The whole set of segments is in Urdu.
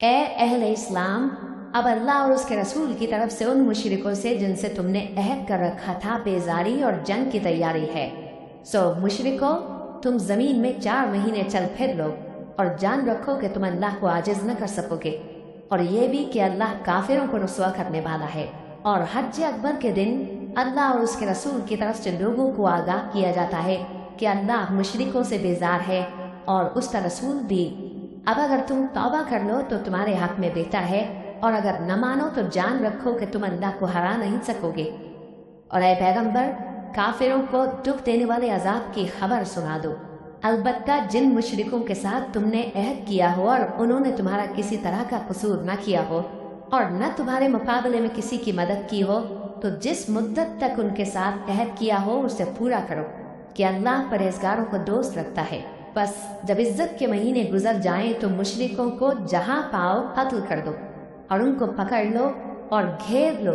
اے اہل اسلام، اب اللہ اور اس کے رسول کی طرف سے ان مشرکوں سے جن سے تم نے عہد کر رکھا تھا بیزاری اور جنگ کی تیاری ہے۔ سو مشرکو، تم زمین میں 4 مہینے چل پھر لو اور جان رکھو کہ تم اللہ کو عاجز نہ کر سکو گے، اور یہ بھی کہ اللہ کافروں کو رسوا کرنے والا ہے۔ اور حج اکبر کے دن اللہ اور اس کے رسول کی طرف سے لوگوں کو آگاہ کیا جاتا ہے کہ اللہ مشرکوں سے بیزار ہے اور اس کا رسول بھی۔ اب اگر تم توبہ کر لو تو تمہارے حق میں بہتر ہے، اور اگر نہ مانو تو جان رکھو کہ تم اللہ کو ہرا نہیں سکو گے۔ اور اے پیغمبر، کافروں کو دکھ دینے والے عذاب کی خبر سنا دو، البتہ جن مشرکوں کے ساتھ تم نے عہد کیا ہو اور انہوں نے تمہارا کسی طرح کا قصور نہ کیا ہو اور نہ تمہارے مقابلے میں کسی کی مدد کی ہو، تو جس مدت تک ان کے ساتھ عہد کیا ہو اسے پورا کرو کہ اللہ پرہیزگاروں کو دوست رکھتا ہے۔ بس جب عزت کے مہینے گزر جائیں تو مشرکوں کو جہاں پاؤ قتل کر دو اور ان کو پکڑ لو اور گھیر لو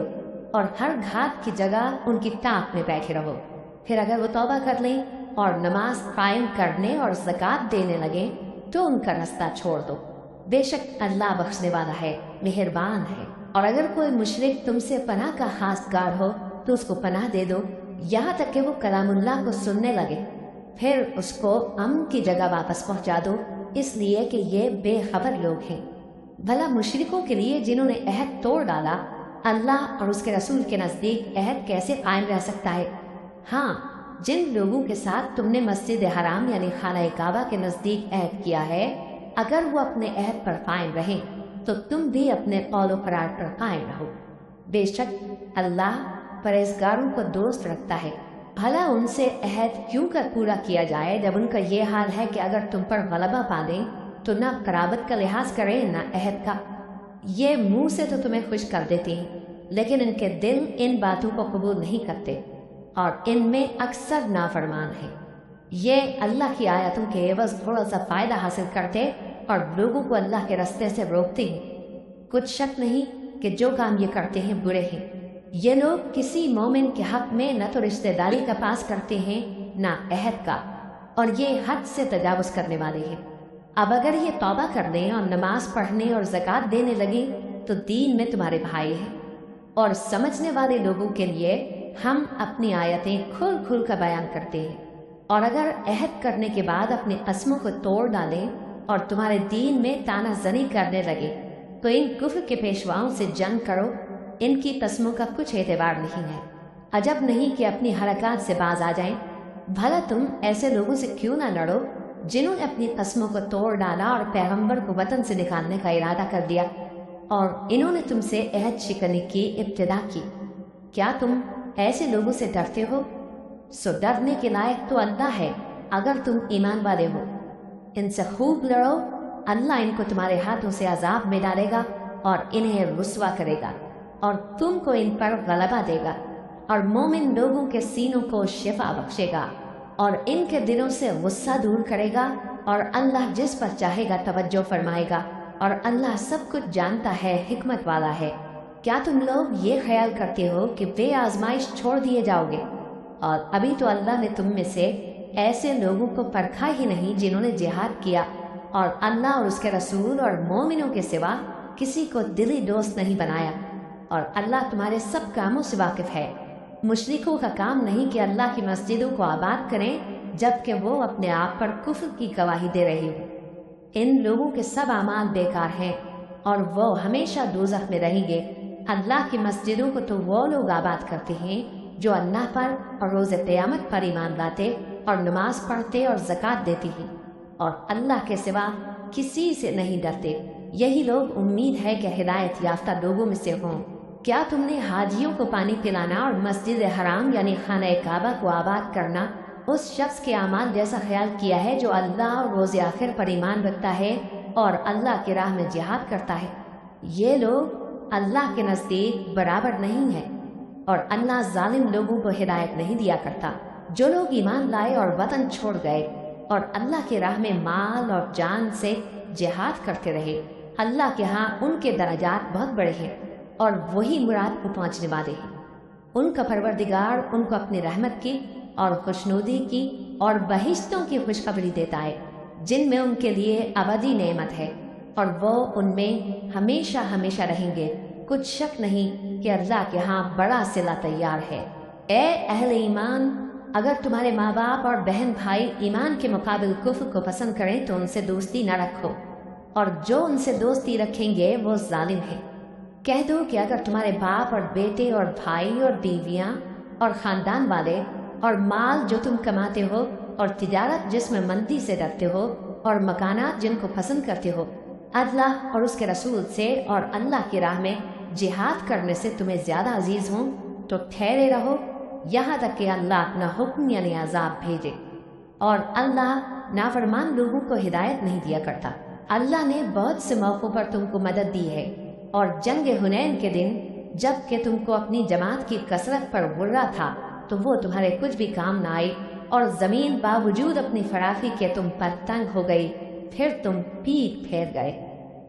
اور ہر گھات کی جگہ ان کی ٹانک میں بیٹھے رہو۔ پھر اگر وہ توبہ کر لیں اور نماز قائم کرنے اور زکوٰۃ دینے لگیں تو ان کا رستہ چھوڑ دو، بے شک اللہ بخشنے والا ہے، مہربان ہے۔ اور اگر کوئی مشرک تم سے پناہ کا خواستگار ہو تو اس کو پناہ دے دو یہاں تک کہ وہ کلام اللہ کو سننے لگے، پھر اس کو امن کی جگہ واپس پہنچا دو، اس لیے کہ یہ بے خبر لوگ ہیں۔ بھلا مشرکوں کے لیے جنہوں نے عہد توڑ ڈالا، اللہ اور اس کے رسول کے نزدیک عہد کیسے قائم رہ سکتا ہے؟ ہاں، جن لوگوں کے ساتھ تم نے مسجد حرام یعنی خانہ کعبہ کے نزدیک عہد کیا ہے، اگر وہ اپنے عہد پر قائم رہیں تو تم بھی اپنے قول و قرار پر قائم رہو، بے شک اللہ پرہیزگاروں کو دوست رکھتا ہے۔ بھلا ان سے عہد کیوں کر پورا کیا جائے جب ان کا یہ حال ہے کہ اگر تم پر غلبہ پا دیں تو نہ قرابت کا لحاظ کریں نہ عہد کا۔ یہ منہ سے تو تمہیں خوش کر دیتی ہیں لیکن ان کے دل ان باتوں کو قبول نہیں کرتے اور ان میں اکثر نافرمان ہیں۔ یہ اللہ کی آیتوں کے عوض تھوڑا سا فائدہ حاصل کرتے اور لوگوں کو اللہ کے راستے سے روکتے ہیں۔ کچھ شک نہیں کہ جو کام یہ کرتے ہیں برے ہیں۔ یہ لوگ کسی مومن کے حق میں نہ تو رشتہ داری کا پاس کرتے ہیں نہ عہد کا، اور یہ حد سے تجاوز کرنے والے ہیں۔ اب اگر یہ توبہ کر لیں اور نماز پڑھنے اور زکوٰۃ دینے لگیں تو دین میں تمہارے بھائی ہیں، اور سمجھنے والے لوگوں کے لیے ہم اپنی آیتیں کھل کھل کر بیان کرتے ہیں۔ اور اگر عہد کرنے کے بعد اپنی قسموں کو توڑ ڈالیں اور تمہارے دین میں تانا زنی کرنے لگے تو ان کفر کے پیشواؤں سے جنگ کرو، ان کی قسموں کا کچھ اعتبار نہیں ہے۔ عجب نہیں کہ اپنی حرکات سے باز آ جائیں۔ بھلا تم ایسے لوگوں سے کیوں نہ لڑو جنہوں نے اپنی قسموں کو توڑ ڈالا اور پیغمبر کو وطن سے نکالنے کا ارادہ کر دیا، اور انہوں نے تم سے عہد شکنی کی ابتدا کی۔ کیا تم ایسے لوگوں سے ڈرتے ہو؟ سو ڈرنے کے لائق تو اللہ ہے اگر تم ایمان والے ہو۔ ان سے خوب لڑو، اللہ ان کو تمہارے ہاتھوں سے عذاب میں ڈالے گا اور انہیں رسوا کرے گا، اور تم کو ان پر غلبہ دے گا، اور مومن لوگوں کے سینوں کو شفا بخشے گا اور ان کے دلوں سے غصہ دور کرے گا، اور اللہ جس پر چاہے گا توجہ فرمائے گا، اور اللہ سب کچھ جانتا ہے، حکمت والا ہے۔ کیا تم لوگ یہ خیال کرتے ہو کہ بے آزمائش چھوڑ دیے جاؤ گے؟ اور ابھی تو اللہ نے تم میں سے ایسے لوگوں کو پرکھا ہی نہیں جنہوں نے جہاد کیا اور اللہ اور اس کے رسول اور مومنوں کے سوا کسی کو دلی دوست نہیں بنایا، اور اللہ تمہارے سب کاموں سے واقف ہے۔ مشرکوں کا کام نہیں کہ اللہ کی مسجدوں کو آباد کریں جبکہ وہ اپنے آپ پر کفر کی گواہی دے رہے ہوں۔ ان لوگوں کے سب اعمال بیکار ہیں اور وہ ہمیشہ دوزخ میں رہیں گے۔ اللہ کی مسجدوں کو تو وہ لوگ آباد کرتے ہیں جو اللہ پر اور روز قیامت پر ایمان لاتے اور نماز پڑھتے اور زکوٰۃ دیتے ہیں اور اللہ کے سوا کسی سے نہیں ڈرتے۔ یہی لوگ امید ہے کہ ہدایت یافتہ لوگوں میں سے ہوں۔ کیا تم نے حاجیوں کو پانی پلانا اور مسجد حرام یعنی خانہ کعبہ کو آباد کرنا اس شخص کے اعمال جیسا خیال کیا ہے جو اللہ اور روز آخر پر ایمان رکھتا ہے اور اللہ کی راہ میں جہاد کرتا ہے؟ یہ لوگ اللہ کے نزدیک برابر نہیں ہیں، اور اللہ ظالم لوگوں کو ہدایت نہیں دیا کرتا۔ جو لوگ ایمان لائے اور وطن چھوڑ گئے اور اللہ کی راہ میں مال اور جان سے جہاد کرتے رہے، اللہ کے ہاں ان کے درجات بہت بڑے ہیں اور وہی مراد کو پہنچنے والے ہیں۔ ان کا پروردگار ان کو اپنی رحمت کی اور خوشنودی کی اور بہشتوں کی خوشخبری دیتا ہے جن میں ان کے لیے ابدی نعمت ہے، اور وہ ان میں ہمیشہ ہمیشہ رہیں گے۔ کچھ شک نہیں کہ اللہ کے ہاں بڑا صلہ تیار ہے۔ اے اہل ایمان، اگر تمہارے ماں باپ اور بہن بھائی ایمان کے مقابل کفر کو پسند کریں تو ان سے دوستی نہ رکھو، اور جو ان سے دوستی رکھیں گے وہ ظالم ہے۔ کہہ دو کہ اگر تمہارے باپ اور بیٹے اور بھائی اور بیویاں اور خاندان والے اور مال جو تم کماتے ہو اور تجارت جس میں مندی سے ڈرتے ہو اور مکانات جن کو پسند کرتے ہو اللہ اور اس کے رسول سے اور اللہ کی راہ میں جہاد کرنے سے تمہیں زیادہ عزیز ہوں تو ٹھہرے رہو یہاں تک کہ اللہ اپنا حکم یعنی عذاب بھیجے، اور اللہ نافرمان لوگوں کو ہدایت نہیں دیا کرتا۔ اللہ نے بہت سے موقعوں پر تم کو مدد دی ہے، اور جنگ حنین کے دن جب کہ تم کو اپنی جماعت کی کثرت پر غرہ تھا تو وہ تمہارے کچھ بھی کام نہ آئی، اور زمین باوجود اپنی فراخی کے تم پر تنگ ہو گئی، پھر تم پیٹ پھیر گئے۔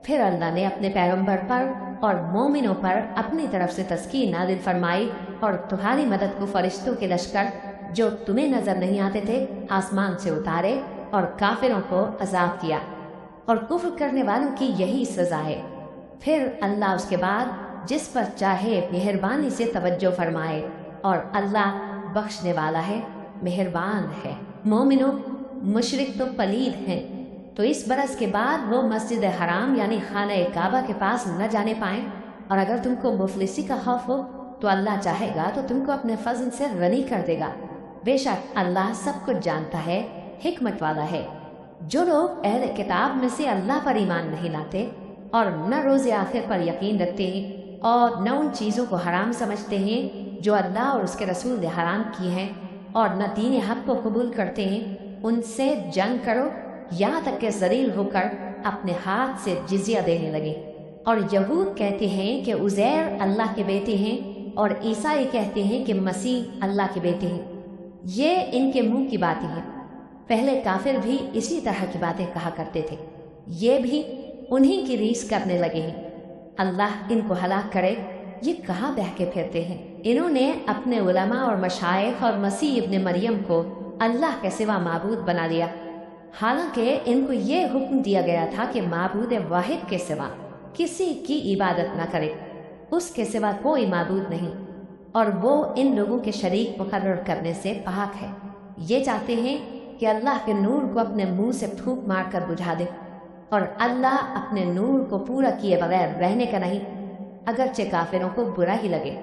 پھر اللہ نے اپنے پیغمبر پر اور مومنوں پر اپنی طرف سے تسکین نازل فرمائی، اور تمہاری مدد کو فرشتوں کے لشکر جو تمہیں نظر نہیں آتے تھے آسمان سے اتارے، اور کافروں کو عذاب دیا، اور کفر کرنے والوں کی یہی سزا ہے۔ پھر اللہ اس کے بعد جس پر چاہے مہربانی سے توجہ فرمائے، اور اللہ بخشنے والا ہے، مہربان ہے۔ مومنوں، مشرک تو پلید ہیں، تو اس برس کے بعد وہ مسجد حرام یعنی خانہ کعبہ کے پاس نہ جانے پائیں، اور اگر تم کو مفلسی کا خوف ہو تو اللہ چاہے گا تو تم کو اپنے فضل سے غنی کر دے گا۔ بے شک اللہ سب کچھ جانتا ہے، حکمت والا ہے۔ جو لوگ اہل کتاب میں سے اللہ پر ایمان نہیں لاتے اور نہ روز آخر پر یقین رکھتے ہیں اور نہ ان چیزوں کو حرام سمجھتے ہیں جو اللہ اور اس کے رسول نے حرام کی ہیں، اور نہ دین حق کو قبول کرتے ہیں، ان سے جنگ کرو یہاں تک کہ ذلیل ہو کر اپنے ہاتھ سے جزیہ دینے لگے۔ اور یہود کہتے ہیں کہ عزیر اللہ کے بیٹے ہیں، اور عیسائی کہتے ہیں کہ مسیح اللہ کے بیٹے ہیں۔ یہ ان کے منہ کی باتیں ہیں۔ پہلے کافر بھی اسی طرح کی باتیں کہا کرتے تھے، یہ بھی انہی کی ریس کرنے لگے ہیں۔ اللہ ان کو ہلاک کرے، یہ کہاں بہہ کے پھرتے ہیں۔ انہوں نے اپنے علماء اور مشائخ اور مسیح ابن مریم کو اللہ کے سوا معبود بنا لیا، حالانکہ ان کو یہ حکم دیا گیا تھا کہ معبود واحد کے سوا کسی کی عبادت نہ کرے، اس کے سوا کوئی معبود نہیں، اور وہ ان لوگوں کے شریک مقرر کرنے سے پاک ہے۔ یہ چاہتے ہیں کہ اللہ کے نور کو اپنے منہ سے پھونک مار کر بجھا دے، اور اللہ اپنے نور کو پورا کیے بغیر رہنے کا نہیں، اگرچہ کافروں کو برا ہی لگے۔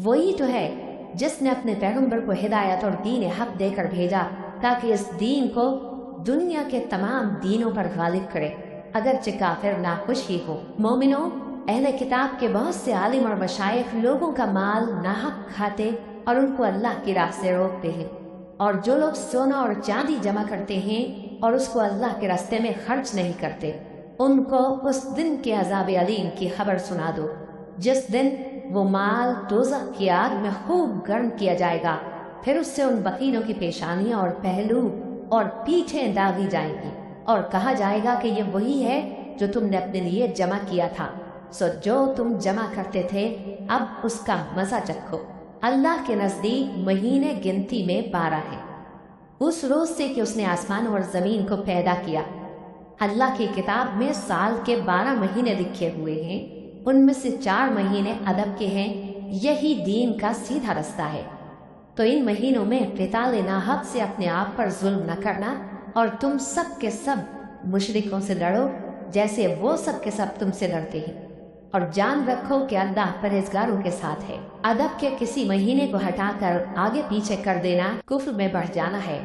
وہی تو ہے جس نے اپنے پیغمبر کو ہدایت اور دین حق دے کر بھیجا تاکہ اس دین کو دنیا کے تمام دینوں پر غالب کرے، اگرچہ کافر ناخوش ہی ہو۔ مومنوں، اہل کتاب کے بہت سے عالم اور مشائخ لوگوں کا مال ناحق کھاتے اور ان کو اللہ کی راہ سے روکتے ہیں، اور جو لوگ سونا اور چاندی جمع کرتے ہیں اور اس کو اللہ کے راستے میں خرچ نہیں کرتے، ان کو اس دن کے عذاب علیم کی خبر سنا دو، جس دن وہ مال دوزخ کی آگ میں خوب گرم کیا جائے گا، پھر اس سے ان بخیلوں کی پیشانیاں اور پہلو اور پیٹھیں داغی جائیں گی، اور کہا جائے گا کہ یہ وہی ہے جو تم نے اپنے لیے جمع کیا تھا، سو جو تم جمع کرتے تھے اب اس کا مزہ چکھو۔ اللہ کے نزدیک مہینے گنتی میں 12 ہے، اس روز سے کہ اس نے آسمان اور زمین کو پیدا کیا۔ اللہ کی کتاب میں سال کے 12 مہینے لکھے ہوئے ہیں، ان میں سے 4 مہینے ادب کے ہیں، یہی دین کا سیدھا رستہ ہے۔ تو ان مہینوں میں قتال ناحق سے اپنے آپ پر ظلم نہ کرنا، اور تم سب کے سب مشرکوں سے لڑو جیسے وہ سب کے سب تم سے لڑتے ہیں، اور جان رکھو کہ اللہ پرہیزگاروں کے ساتھ ہے۔ ادب کے کسی مہینے کو ہٹا کر آگے پیچھے کر دینا کفر میں بڑھ جانا ہے،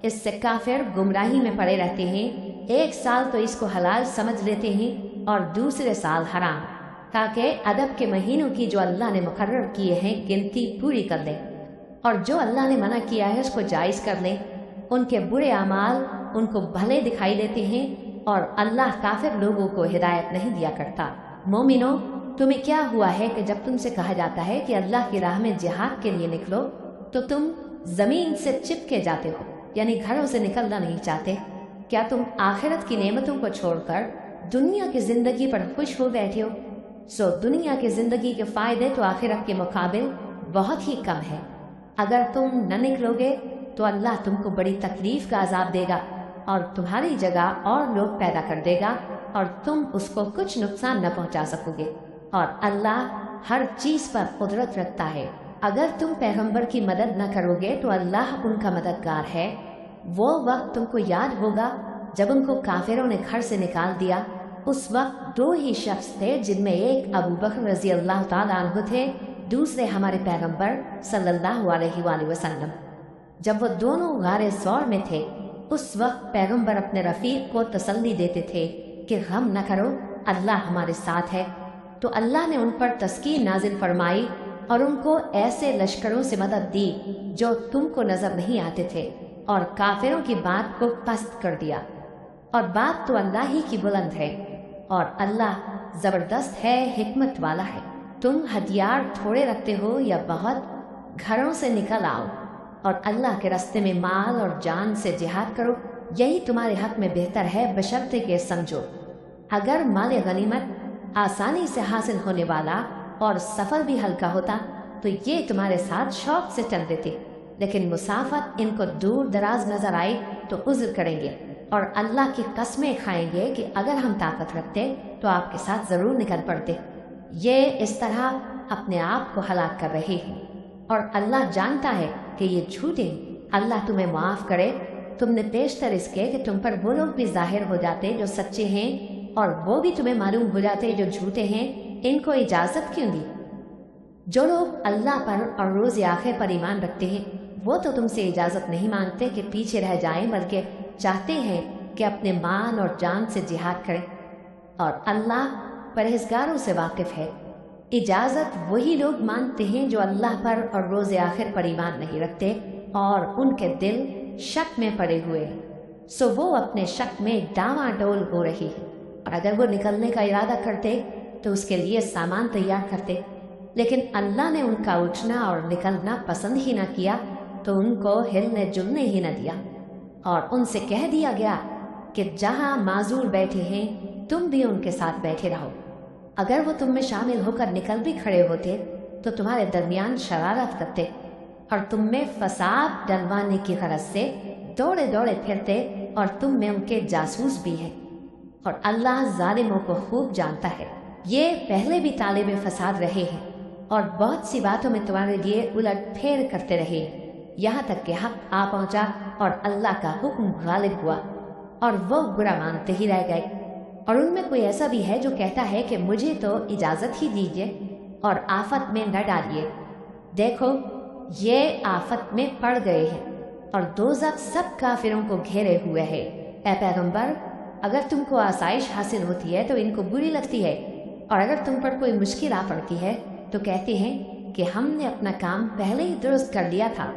اس سے کافر گمراہی میں پڑے رہتے ہیں۔ ایک سال تو اس کو حلال سمجھ لیتے ہیں اور دوسرے سال حرام، تاکہ ادب کے مہینوں کی جو اللہ نے مقرر کیے ہیں گنتی پوری کر لیں، اور جو اللہ نے منع کیا ہے اس کو جائز کر لیں۔ ان کے برے اعمال ان کو بھلے دکھائی دیتے ہیں، اور اللہ کافر لوگوں کو ہدایت نہیں دیا کرتا۔ مومنوں، تمہیں کیا ہوا ہے کہ جب تم سے کہا جاتا ہے کہ اللہ کی راہ میں جہاد کے لیے نکلو تو تم زمین سے چپکے جاتے ہو، یعنی گھروں سے نکلنا نہیں چاہتے؟ کیا تم آخرت کی نعمتوں کو چھوڑ کر دنیا کی زندگی پر خوش ہو بیٹھے ہو؟ سو دنیا کی زندگی کے فائدے تو آخرت کے مقابل بہت ہی کم ہے۔ اگر تم نہ نکلو گے تو اللہ تم کو بڑی تکلیف کا عذاب دے گا، اور تمہاری جگہ اور لوگ پیدا کر دے گا اور تم اس کو کچھ نقصان نہ پہنچا سکو گے، اور اللہ ہر چیز پر قدرت رکھتا ہے۔ اگر تم پیغمبر کی مدد نہ کرو گے تو اللہ ان کا مددگار ہے۔ وہ وقت تم کو یاد ہوگا جب ان کو کافروں نے گھر سے نکال دیا۔ اس وقت دو ہی شخص تھے، جن میں ایک ابو بکر رضی اللہ تعالیٰ عنہ تھے، دوسرے ہمارے پیغمبر صلی اللہ علیہ وآلہ وسلم۔ جب وہ دونوں غار ثور میں تھے، اس وقت پیغمبر اپنے رفیق کو تسلی دیتے تھے کہ غم نہ کرو، اللہ ہمارے ساتھ ہے۔ تو اللہ نے ان پر تسکین نازل فرمائی اور ان کو ایسے لشکروں سے مدد دی جو تم کو نظر نہیں آتے تھے، اور کافروں کی بات کو پست کر دیا۔ اور بات تو اللہ ہی کی بلند ہے، اور اللہ زبردست ہے، حکمت والا ہے۔ تم ہتھیار تھوڑے رکھتے ہو یا بہت، گھروں سے نکل آؤ اور اللہ کے راستے میں مال اور جان سے جہاد کرو، یہی تمہارے حق میں بہتر ہے، بشرطے کہ سمجھو۔ اگر مال غنیمت آسانی سے حاصل ہونے والا اور سفر بھی ہلکا ہوتا تو یہ تمہارے ساتھ شوق سے چل دیتے، لیکن مسافت ان کو دور دراز نظر آئی تو عذر کریں گے اور اللہ کی قسمیں کھائیں گے کہ اگر ہم طاقت رکھتے تو آپ کے ساتھ ضرور نکل پڑتے۔ یہ اس طرح اپنے آپ کو ہلاک کر رہے ہیں، اور اللہ جانتا ہے کہ یہ جھوٹے ہیں۔ اللہ تمہیں معاف کرے۔ تم نے پیشتر اس کے کہ تم پر وہ لوگ بھی ظاہر ہو جاتے جو سچے ہیں، اور وہ بھی تمہیں معلوم ہو جاتے جو جھوٹے ہیں۔ ان کو اجازت کیوں دی؟ جو لوگ اللہ پر اور روز آخر پر ایمان رکھتے ہیں وہ تو تم سے اجازت نہیں مانگتے کہ پیچھے رہ جائیں، بلکہ چاہتے ہیں کہ اپنے مال اور جان سے جہاد کریں، اور اللہ پرہیزگاروں سے واقف ہے۔ اجازت وہی لوگ مانگتے ہیں جو اللہ پر اور روز آخر پر ایمان نہیں رکھتے اور ان کے دل شک میں پڑے ہوئے ہیں، سو وہ اپنے شک میں ڈاواں ڈول ہو رہی ہے۔ اور اگر وہ نکلنے کا ارادہ کرتے تو اس کے لیے سامان تیار کرتے، لیکن اللہ نے ان کا اٹھنا اور نکلنا پسند ہی نہ کیا تو ان کو ہلنے جلنے ہی نہ دیا، اور ان سے کہہ دیا گیا کہ جہاں معذور بیٹھے ہیں تم بھی ان کے ساتھ بیٹھے رہو۔ اگر وہ تم میں شامل ہو کر نکل بھی کھڑے ہوتے تو تمہارے درمیان شرارت کرتے اور تم میں فساد ڈلوانے کی غرض سے دوڑے دوڑے پھرتے، اور تم میں ان کے جاسوس بھی ہیں، اور اللہ ظالموں کو خوب جانتا ہے۔ یہ پہلے بھی طالب فساد رہے ہیں اور بہت سی باتوں میں تمہارے لیے الٹ پھیر کرتے رہے، یہاں تک کہ حق آ پہنچا اور اللہ کا حکم غالب ہوا، اور وہ برا مانتے ہی رہ گئے۔ اور ان میں کوئی ایسا بھی ہے جو کہتا ہے کہ مجھے تو اجازت ہی دیجیے اور آفت میں نہ ڈالیے۔ دیکھو یہ آفت میں پڑ گئے ہیں، اور دوزخ سب کافروں کو گھیرے ہوئے ہے۔ اے پیغمبر، اگر تم کو آسائش حاصل ہوتی ہے تو ان کو بری لگتی ہے، اور اگر تم پر کوئی مشکل آ پڑتی ہے تو کہتے ہیں کہ ہم نے اپنا کام پہلے ہی درست کر لیا تھا،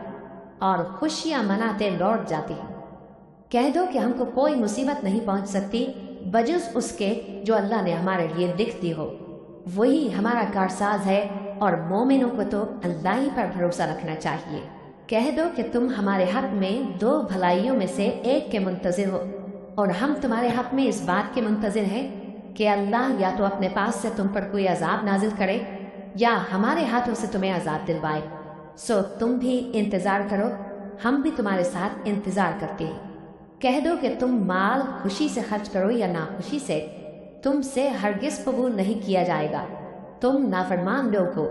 اور خوشیاں مناتے لوٹ جاتے ہیں۔ کہہ دو کہ ہم کو کوئی مصیبت نہیں پہنچ سکتی بجز اس کے جو اللہ نے ہمارے لیے لکھ دی ہو، وہی ہمارا کارساز ہے، اور مومنوں کو تو اللہ ہی پر بھروسہ رکھنا چاہیے۔ کہہ دو کہ تم ہمارے حق میں دو بھلائیوں میں سے ایک کے منتظر ہو، اور ہم تمہارے حق میں اس بات کے منتظر ہیں کہ اللہ یا تو اپنے پاس سے تم پر کوئی عذاب نازل کرے یا ہمارے ہاتھوں سے تمہیں عذاب دلوائے، سو تم بھی انتظار کرو، ہم بھی تمہارے ساتھ انتظار کرتے ہیں۔ کہہ دو کہ تم مال خوشی سے خرچ کرو یا ناخوشی سے، تم سے ہرگز قبول نہیں کیا جائے گا۔ تم نافرمان لوگ ہو،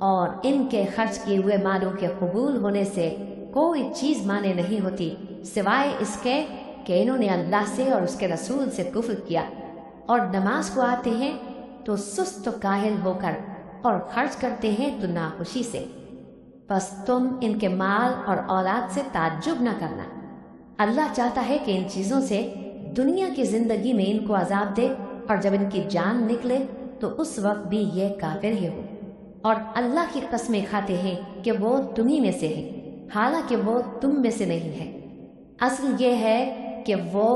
اور ان کے خرچ کیے ہوئے مالوں کے قبول ہونے سے کوئی چیز مانے نہیں ہوتی سوائے اس کے کہ انہوں نے اللہ سے اور اس کے رسول سے کفر کیا، اور نماز کو آتے ہیں تو سست و کاہل ہو کر، اور خرچ کرتے ہیں تو ناخوشی سے۔ بس تم ان کے مال اور اولاد سے تعجب نہ کرنا۔ اللہ چاہتا ہے کہ ان چیزوں سے دنیا کی زندگی میں ان کو عذاب دے، اور جب ان کی جان نکلے تو اس وقت بھی یہ کافر ہی ہو، اور اللہ کی قسمیں کھاتے ہیں کہ وہ تمہیں میں سے ہیں، حالانکہ وہ تم میں سے نہیں ہے۔ اصل یہ ہے کہ وہ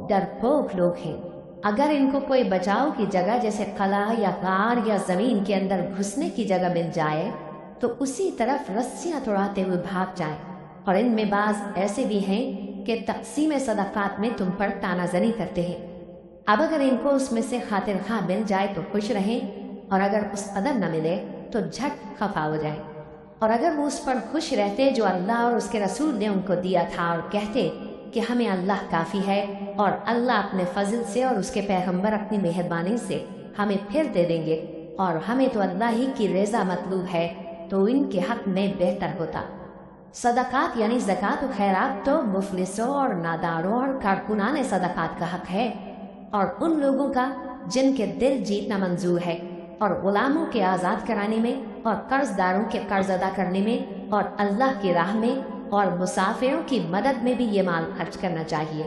ڈرپوک لوگ ہیں۔ اگر ان کو کوئی بچاؤ کی جگہ جیسے قلعہ یا غار یا زمین کے اندر گھسنے کی جگہ مل جائے تو اسی طرف رسیاں توڑاتے ہوئے بھاگ جائیں، اور ان میں بعض ایسے بھی ہیں کہ تقسیم صدقات میں تم پر تانا زنی کرتے ہیں۔ اب اگر ان کو اس میں سے خاطر خواہ مل جائے تو خوش رہیں، اور اگر اس قدر نہ ملے تو جھٹ خفا ہو جائیں، اور اگر وہ اس پر خوش رہتے جو اللہ اور اس کے رسول نے ان کو دیا تھا، اور کہتے کہ ہمیں اللہ کافی ہے اور اللہ اپنے فضل سے اور اس کے پیغمبر اپنی مہربانی سے ہمیں پھر دے دیں گے، اور ہمیں تو اللہ ہی کی رضا مطلوب ہے، تو ان کے حق میں بہتر ہوتا۔ صدقات یعنی زکوٰۃ و خیرات تو مفلسوں اور ناداروں اور کارکنان صدقات کا حق ہے، اور ان لوگوں کا جن کے دل جیتنا منظور ہے، اور غلاموں کے آزاد کرانے میں، اور قرض داروں کے قرض ادا کرنے میں، اور اللہ کی راہ میں اور مسافروں کی مدد میں بھی یہ مال خرچ کرنا چاہیے۔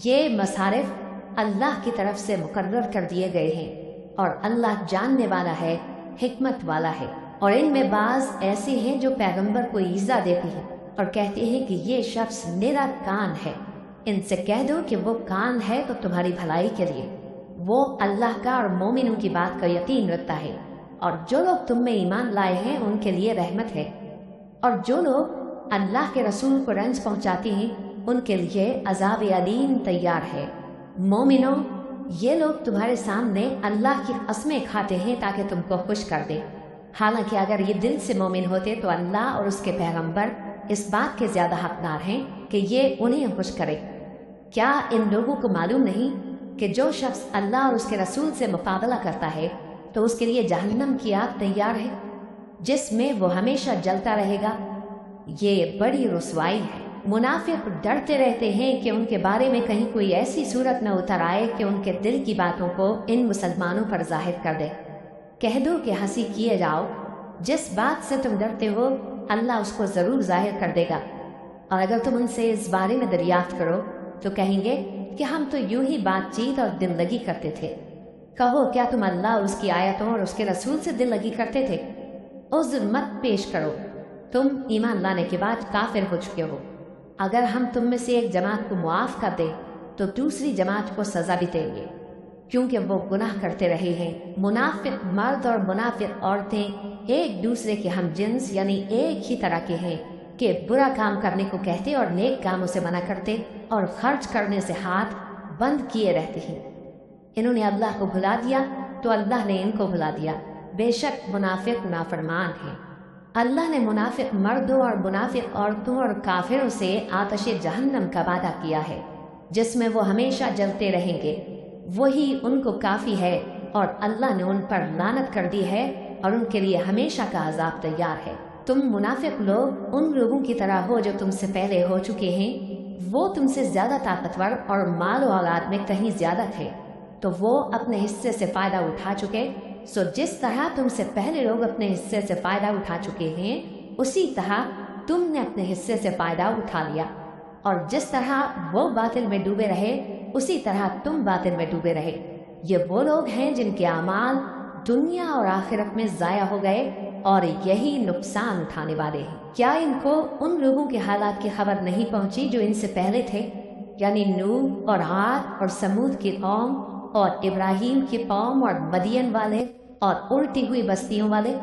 یہ مصارف اللہ کی طرف سے مقرر کر دیے گئے ہیں، اور اللہ جاننے والا ہے، حکمت والا ہے۔ اور ان میں بعض ایسے ہیں جو پیغمبر کو ایذا دیتے ہیں اور کہتے ہیں کہ یہ شخص میرا کان ہے۔ ان سے کہہ دو کہ وہ کان ہے تو تمہاری بھلائی کے لیے، وہ اللہ کا اور مومنوں کی بات کا یقین رکھتا ہے، اور جو لوگ تم میں ایمان لائے ہیں ان کے لیے رحمت ہے، اور جو لوگ اللہ کے رسول کو رنج پہنچاتے ہیں ان کے لیے عذاب علیم تیار ہے۔ مومنوں، یہ لوگ تمہارے سامنے اللہ کی قسمیں کھاتے ہیں تاکہ تم کو خوش کر دے، حالانکہ اگر یہ دل سے مومن ہوتے تو اللہ اور اس کے پیغمبر اس بات کے زیادہ حقدار ہیں کہ یہ انہیں خوش کرے۔ کیا ان لوگوں کو معلوم نہیں کہ جو شخص اللہ اور اس کے رسول سے مقابلہ کرتا ہے تو اس کے لیے جہنم کی آگ تیار ہے، جس میں وہ ہمیشہ جلتا رہے گا؟ یہ بڑی رسوائی ہے۔ منافق ڈرتے رہتے ہیں کہ ان کے بارے میں کہیں کوئی ایسی صورت نہ اتر آئے کہ ان کے دل کی باتوں کو ان مسلمانوں پر ظاہر کر دے۔ کہہ دو کہ ہنسی کیے جاؤ، جس بات سے تم ڈرتے ہو اللہ اس کو ضرور ظاہر کر دے گا، اور اگر تم ان سے اس بارے میں دریافت کرو تو کہیں گے کہ ہم تو یوں ہی بات چیت اور دل لگی کرتے تھے۔ کہو کیا تم اللہ اور اس کی آیتوں اور اس کے رسول سے دل لگی کرتے تھے؟ عذر مت پیش کرو، تم ایمان لانے کے بعد کافر ہو چکے ہو۔ اگر ہم تم میں سے ایک جماعت کو معاف کر دیں تو دوسری جماعت کو سزا بھی دیں گے، کیونکہ وہ گناہ کرتے رہے ہیں۔ منافق مرد اور منافق عورتیں ایک دوسرے کے ہم جنس یعنی ایک ہی طرح کے ہیں کہ برا کام کرنے کو کہتے اور نیک کاموں سے منع کرتے اور خرچ کرنے سے ہاتھ بند کیے رہتے ہیں۔ انہوں نے اللہ کو بھلا دیا تو اللہ نے ان کو بھلا دیا، بے شک منافق نافرمان ہیں۔ اللہ نے منافق مردوں اور منافق عورتوں اور کافروں سے آتش جہنم کا وعدہ کیا ہے جس میں وہ ہمیشہ جلتے رہیں گے، وہی ان کو کافی ہے، اور اللہ نے ان پر لعنت کر دی ہے اور ان کے لیے ہمیشہ کا عذاب تیار ہے۔ تم منافق لوگ ان لوگوں کی طرح ہو جو تم سے پہلے ہو چکے ہیں، وہ تم سے زیادہ طاقتور اور مال و اولاد میں کہیں زیادہ تھے، تو وہ اپنے حصے سے فائدہ اٹھا چکے۔ سو جس طرح تم سے پہلے لوگ اپنے حصے سے فائدہ اٹھا چکے ہیں، اسی طرح تم نے اپنے حصے سے فائدہ اٹھا لیا، اور جس طرح وہ باطل میں ڈوبے رہے اسی طرح تم باطل میں ڈوبے رہے۔ یہ وہ لوگ ہیں جن کے اعمال دنیا اور آخرت میں ضائع ہو گئے اور یہی نقصان اٹھانے والے ہیں۔ کیا ان کو ان لوگوں کے حالات کی خبر نہیں پہنچی جو ان سے پہلے تھے، یعنی نوح اور عاد اور سمود کی قوم اور ابراہیم کی قوم اور مدین والے اور الٹی ہوئی بستیوں والے؟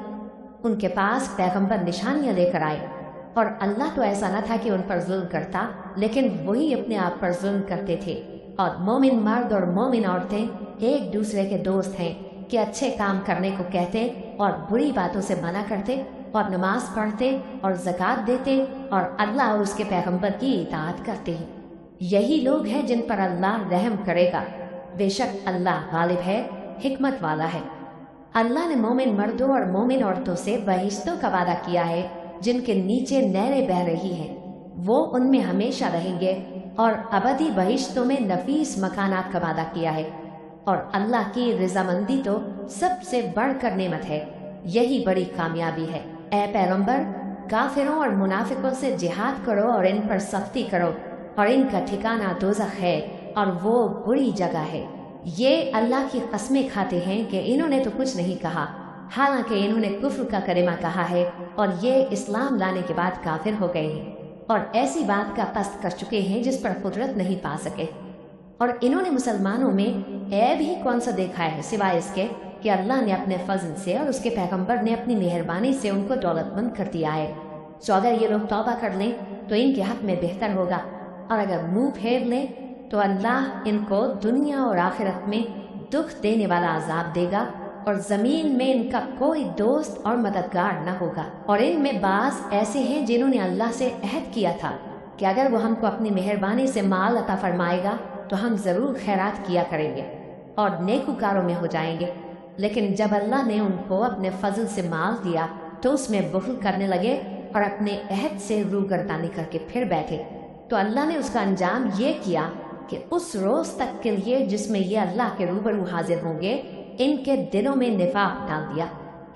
ان کے پاس پیغمبر نشانیاں لے کر آئے، اور اللہ تو ایسا نہ تھا کہ ان پر ظلم کرتا، لیکن وہی اپنے آپ پر ظلم کرتے تھے۔ اور مومن مرد اور مومن عورتیں ایک دوسرے کے دوست ہیں کہ اچھے کام کرنے کو کہتے اور بری باتوں سے منع کرتے، اور نماز پڑھتے اور زکوٰۃ دیتے اور اللہ اور اس کے پیغمبر کی اطاعت کرتے ہیں۔ یہی لوگ ہیں جن پر اللہ رحم کرے گا، بے شک اللہ غالب ہے، حکمت والا ہے۔ اللہ نے مومن مردوں اور مومن عورتوں سے بہشتوں کا وعدہ کیا ہے جن کے نیچے نہریں بہہ رہی ہیں، وہ ان میں ہمیشہ رہیں گے، اور ابدی بہشتوں میں نفیس مکانات کا وعدہ کیا ہے۔ اور اللہ کی رضامندی تو سب سے بڑھ کر نعمت ہے، یہی بڑی کامیابی ہے۔ اے پیغمبر، کافروں اور منافقوں سے جہاد کرو اور ان پر سختی کرو، اور ان کا ٹھکانہ دوزخ ہے اور وہ بری جگہ ہے۔ یہ اللہ کی قسمیں کھاتے ہیں کہ انہوں نے تو کچھ نہیں کہا، حالانکہ انہوں نے کفر کا کلمہ کہا ہے اور یہ اسلام لانے کے بعد کافر ہو گئے ہیں، اور ایسی بات کا قصد کر چکے ہیں جس پر قدرت نہیں پا سکے۔ اور انہوں نے مسلمانوں میں عیب ہی کون سا دیکھا ہے سوائے اس کے کہ اللہ نے اپنے فضل سے اور اس کے پیغمبر نے اپنی مہربانی سے ان کو دولت مند کر دیا ہے۔ سو اگر یہ لوگ توبہ کر لیں تو ان کے حق میں بہتر ہوگا، اور اگر منہ پھیر لیں تو اللہ ان کو دنیا اور آخرت میں دکھ دینے والا عذاب دے گا، اور زمین میں ان کا کوئی دوست اور مددگار نہ ہوگا۔ اور ان میں بعض ایسے ہیں جنہوں نے اللہ سے عہد کیا تھا کہ اگر وہ ہم کو اپنی مہربانی سے مال عطا فرمائے گا تو ہم ضرور خیرات کیا کریں گے اور نیکوکاروں میں ہو جائیں گے، لیکن جب اللہ نے ان کو اپنے فضل سے مال دیا تو اس میں بخل کرنے لگے اور اپنے عہد سے روگردانی کر کے پھر بیٹھے، تو اللہ نے اس کا انجام یہ کیا کہ اس روز تک کے لیے جس میں یہ اللہ کے روبرو حاضر ہوں گے ان کے دلوں میں نفاق ڈال دیا،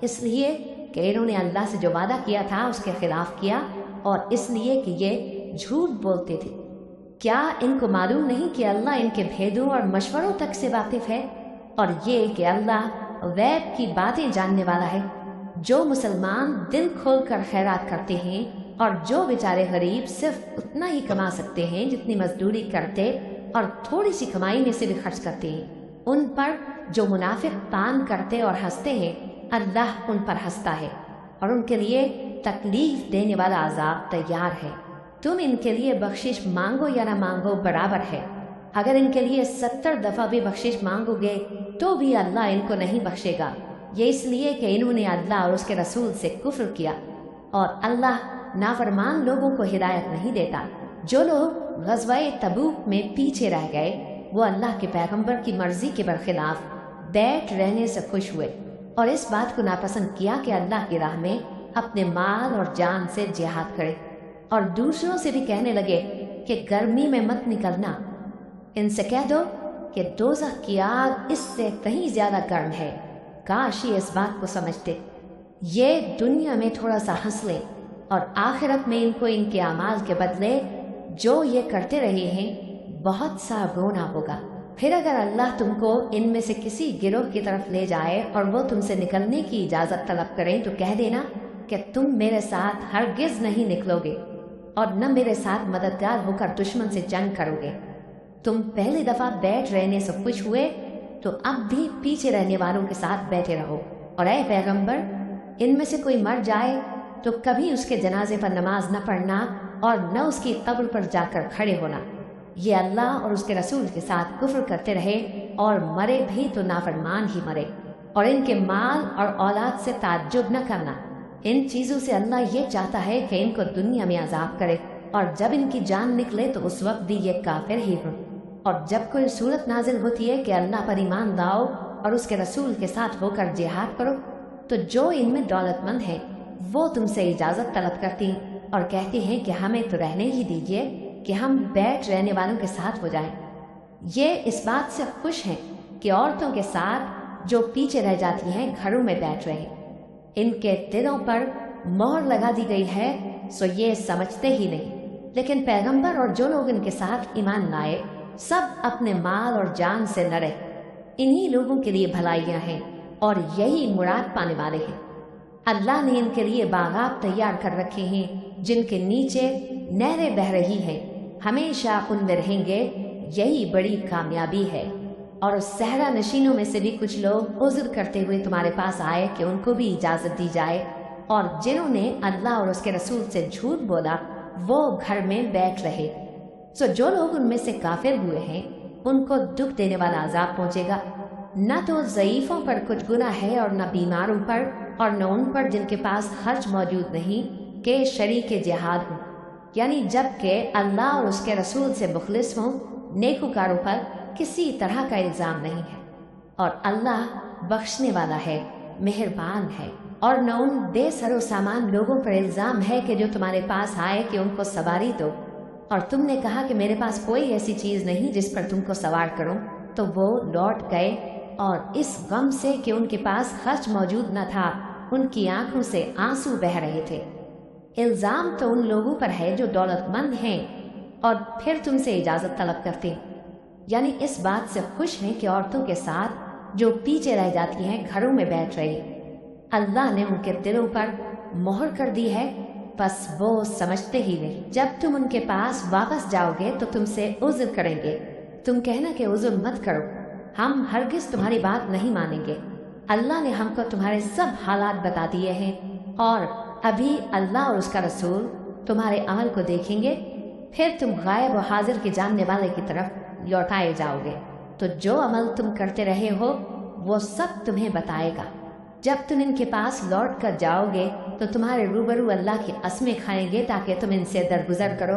اس لیے کہ انہوں نے اللہ سے جو وعدہ کیا تھا اس کے خلاف کیا، اور اس لیے کہ یہ جھوٹ بولتے تھے۔ کیا ان کو معلوم نہیں کہ اللہ ان کے بھیدوں اور مشوروں تک سے واقف ہے، اور یہ کہ اللہ غیب کی باتیں جاننے والا ہے؟ جو مسلمان دل کھول کر خیرات کرتے ہیں اور جو بیچارے غریب صرف اتنا ہی کما سکتے ہیں جتنی مزدوری کرتے اور تھوڑی سی کمائی میں سے بھی خرچ کرتے ہیں، ان پر جو منافق پان کرتے اور ہنستے ہیں اللہ ان پر ہنستا ہے اور ان کے لیے تکلیف دینے والا عذاب تیار ہے۔ تم ان کے لیے بخشش مانگو یا نہ مانگو برابر ہے، اگر ان کے لیے 70 دفعہ بھی بخشش مانگو گے تو بھی اللہ ان کو نہیں بخشے گا، یہ اس لیے کہ انہوں نے اللہ اور اس کے رسول سے کفر کیا، اور اللہ نافرمان لوگوں کو ہدایت نہیں دیتا۔ جو لوگ غزوہ تبوک میں پیچھے رہ گئے وہ اللہ کے پیغمبر کی مرضی کے برخلاف بیٹھ رہنے سے خوش ہوئے اور اس بات کو ناپسند کیا کہ اللہ کی راہ میں اپنے مال اور جان سے جہاد کرے، اور دوسروں سے بھی کہنے لگے کہ گرمی میں مت نکلنا، ان سے کہہ دو کہ دوزخ کی آگ اس سے کہیں زیادہ گرم ہے، کاش یہ اس بات کو سمجھتے۔ یہ دنیا میں تھوڑا سا ہنس لیں اور آخرت میں ان کو ان کے اعمال کے بدلے جو یہ کرتے رہے ہیں بہت سا رونا ہوگا۔ پھر اگر اللہ تم کو ان میں سے کسی گروہ کی طرف لے جائے اور وہ تم سے نکلنے کی اجازت طلب کریں تو کہہ دینا کہ تم میرے ساتھ ہرگز نہیں نکلو گے اور نہ میرے ساتھ مددگار ہو کر دشمن سے جنگ کرو گے۔ تم پہلی دفعہ بیٹھ رہنے سے خوش ہوئے تو اب بھی پیچھے رہنے والوں کے ساتھ بیٹھے رہو، اور اے پیغمبر ان میں سے کوئی مر جائے تو کبھی اس کے جنازے پر نماز نہ پڑھنا اور نہ اس کی قبر پر جا کر کھڑے ہونا۔ یہ اللہ اور اس کے رسول کے ساتھ کفر کرتے رہے اور مرے بھی تو نافرمان ہی مرے، اور ان کے مال اور اولاد سے تعجب نہ کرنا، ان چیزوں سے اللہ یہ چاہتا ہے کہ ان کو دنیا میں عذاب کرے، اور جب ان کی جان نکلے تو اس وقت بھی یہ کافر ہی ہوں۔ اور جب کوئی صورت نازل ہوتی ہے کہ اللہ پر ایمان لاؤ اور اس کے رسول کے ساتھ ہو کر جہاد کرو، تو جو ان میں دولت مند ہیں وہ تم سے اجازت طلب کرتی اور کہتے ہیں کہ ہمیں تو رہنے ہی دیجیے کہ ہم بیٹھ رہنے والوں کے ساتھ ہو جائیں۔ یہ اس بات سے خوش ہیں کہ عورتوں کے ساتھ جو پیچھے رہ جاتی ہیں گھروں میں بیٹھ رہے، ان کے دلوں پر مہر لگا دی گئی ہے سو یہ سمجھتے ہی نہیں۔ لیکن پیغمبر اور جو لوگ ان کے ساتھ ایمان لائے سب اپنے مال اور جان سے نہ رہے، انہی لوگوں کے لیے بھلائیاں ہیں اور یہی مراد پانے والے ہیں۔ اللہ نے ان کے لیے باغات تیار کر رکھے ہیں جن کے نیچے نہریں بہہ رہی ہیں، ہمیشہ ان میں رہیں گے، یہی بڑی کامیابی ہے۔ اور اس صحرا نشینوں میں سے بھی کچھ لوگ عذر کرتے ہوئے تمہارے پاس آئے کہ ان کو بھی اجازت دی جائے، اور جنہوں نے اللہ اور اس کے رسول سے جھوٹ بولا وہ گھر میں بیٹھ رہے۔ سو جو لوگ ان میں سے کافر ہوئے ہیں ان کو دکھ دینے والا عذاب پہنچے گا، نہ تو ضعیفوں پر کچھ گناہ ہے اور نہ بیماروں پر اور نہ ان پر جن کے پاس خرچ موجود نہیں کہ شریک جہاد ہوں، یعنی جب کہ اللہ اور اس کے رسول سے مخلص ہوں، نیکوکاروں پر کسی طرح کا الزام نہیں ہے، اور اللہ بخشنے والا ہے، مہربان ہے۔ اور نہ ان بے سر و سامان لوگوں پر الزام ہے کہ جو تمہارے پاس آئے کہ ان کو سواری دو، اور تم نے کہا کہ میرے پاس کوئی ایسی چیز نہیں جس پر تم کو سوار کروں، تو وہ لوٹ گئے اور اس غم سے کہ ان کے پاس خرچ موجود نہ تھا ان کی آنکھوں سے آنسو بہہ رہے تھے۔ الزام تو ان لوگوں پر ہے جو دولت مند ہیں اور پھر تم سے اجازت طلب کرتے، یعنی اس بات سے خوش ہیں کہ عورتوں کے ساتھ جو پیچھے رہ جاتی ہیں گھروں میں بیٹھ رہی۔ اللہ نے ان کے دلوں پر مہر کر دی ہے، بس وہ سمجھتے ہی نہیں۔ جب تم ان کے پاس واپس جاؤ گے تو تم سے عذر کریں گے، تم کہنا کہ عذر مت کرو، ہم ہرگز تمہاری بات نہیں مانیں گے۔ اللہ نے ہم کو تمہارے سب حالات بتا دیے ہیں، اور ابھی اللہ اور اس کا رسول تمہارے عمل کو دیکھیں گے، پھر تم غائب و حاضر کے جاننے والے کی طرف لوٹائے جاؤ گے، تو جو عمل تم کرتے رہے ہو وہ سب تمہیں بتائے گا۔ جب تم ان کے پاس لوٹ کر جاؤ گے تو تمہارے روبرو اللہ کی قسمیں کھائیں گے تاکہ تم ان سے درگزر کرو